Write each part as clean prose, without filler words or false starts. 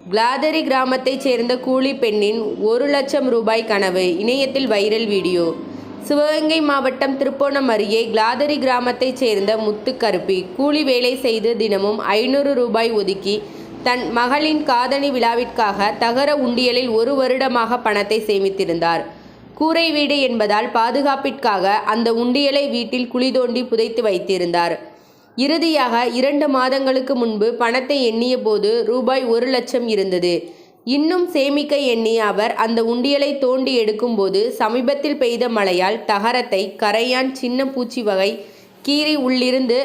கிளாதரி கிராமத்தைச் சேர்ந்த கூலி பெண்ணின் 1,00,000 ரூபாய் கனவு இணையத்தில் வைரல் வீடியோ. சிவகங்கை மாவட்டம் திருப்போணம் அருகே கிளாதரி கிராமத்தைச் சேர்ந்த முத்துக்கருப்பி கூலி வேலை செய்து தினமும் 500 ரூபாய் ஒதுக்கி தன் மகளின் காதணி விழாவிற்காக தகர உண்டியலில் 1 வருடமாக பணத்தை சேமித்திருந்தார். கூரை வீடு என்பதால் பாதுகாப்பிற்காக அந்த உண்டியலை வீட்டில் குழி தோண்டி புதைத்து வைத்திருந்தார். இறுதியாக 2 மாதங்களுக்கு முன்பு பணத்தை எண்ணிய போது ரூபாய் 1,00,000 இருந்தது. இன்னும் சேமிக்க எண்ணிய அவர் அந்த உண்டியலை தோண்டி எடுக்கும்போது சமீபத்தில் பெய்த மழையால் தகரத்தை கரையான் சின்ன பூச்சி வகை கீறி உள்ளிருந்து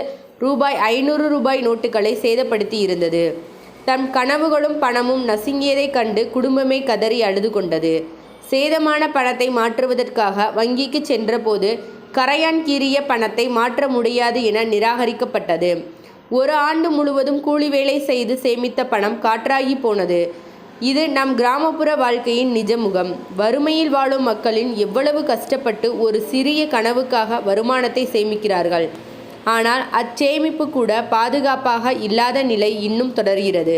ரூபாய் 500 ரூபாய் நோட்டுகளை சேதப்படுத்தி இருந்தது. தம் கனவுகளும் பணமும் நசுங்கியதைக் கண்டு குடும்பமே கதறி அழுது கொண்டது. சேதமான பணத்தை மாற்றுவதற்காக வங்கிக்கு சென்றபோது கரையான் கீறிய பணத்தை மாற்ற முடியாது என நிராகரிக்கப்பட்டது. 1 ஆண்டு முழுவதும் கூலி வேலை செய்து சேமித்த பணம் காற்றாகி போனது. இது நம் கிராமப்புற வாழ்க்கையின் நிஜ முகம். வறுமையில் வாழும் மக்களின் எவ்வளவு கஷ்டப்பட்டு ஒரு சிறிய கனவுக்காக வருமானத்தை சேமிக்கிறார்கள். ஆனால் அச்சேமிப்பு கூட பாதுகாப்பாக இல்லாத நிலை இன்னும் தொடர்கிறது.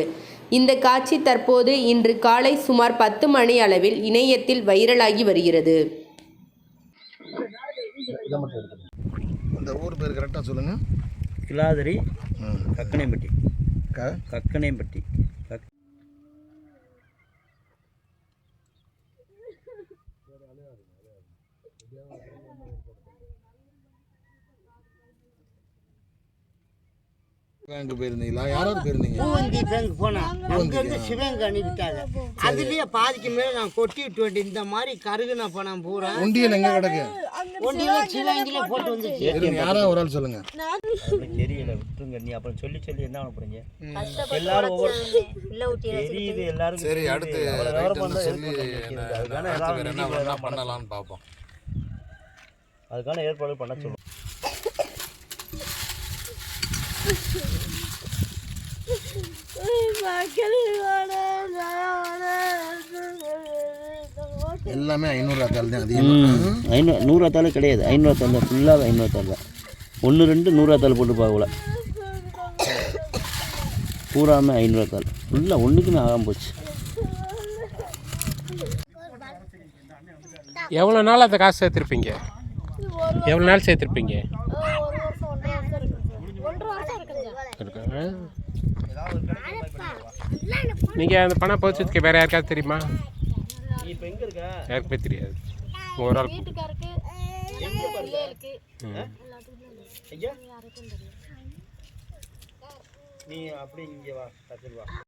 இந்த காட்சி தற்போது இன்று காலை சுமார் 10 மணி அளவில் இணையத்தில் வைரலாகி வருகிறது. இந்த ஊர் பேர் கரெக்டாக சொல்லுங்கள். கிளாதரி கக்கனைப்பட்டி. கக்கனைப்பட்டி. பேங்க் போயிருந்தீங்களா? யாராவது போயிருந்தீங்க? பூவந்தி பேங்க் போனேன். அங்கேருந்து சிவகங்கை அனுப்பிட்டாங்க. அதுலேயே பாதிக்கு மேலே நான் கொட்டிட்டு வேண்டி இந்த மாதிரி கருகுன பணம் பூரா உண்டியல் எங்கே கிடக்கு? ஒண்டியில் சிவகங்கையிலே போட்டு வந்துச்சு. யாராவது ஒரு ஆள் சொல்லுங்க. தெரியல, விட்டுருங்க. நீ அப்புறம் சொல்லி என்ன பண்ண போறீங்க? எல்லாரும் ஒவ்வொரு தெரியுது எல்லாருக்கும். சரி, அடுத்து சொல்லி என்ன பண்ணலாம்னு பார்ப்போம். அதுக்கான ஏற்பாடு பண்ண சொல்லுவோம். எல்லாமே 500 தாள் தான். அதிகமாக 100 தாள் கிடையாது. 500 தாள் தான். ஃபுல்லாக 500 தாள் தான். 1 2 100 தாள் போட்டு பார்க்கல. பூராமே 500 தாள். ஃபுல்லாக ஒன்றுக்குமே ஆகாமல் போச்சு. எவ்வளோ நாள் அந்த காசு சேர்த்துருப்பீங்க? எவ்வளோ நாள் சேர்த்துருப்பீங்க? நீங்கள் அந்த பணம் போச்சதுக்கு வேறு யாருக்காவது தெரியுமா? யாருக்குமே தெரியாது. ஒரு ஆள் நீ அப்படி இங்கே வா.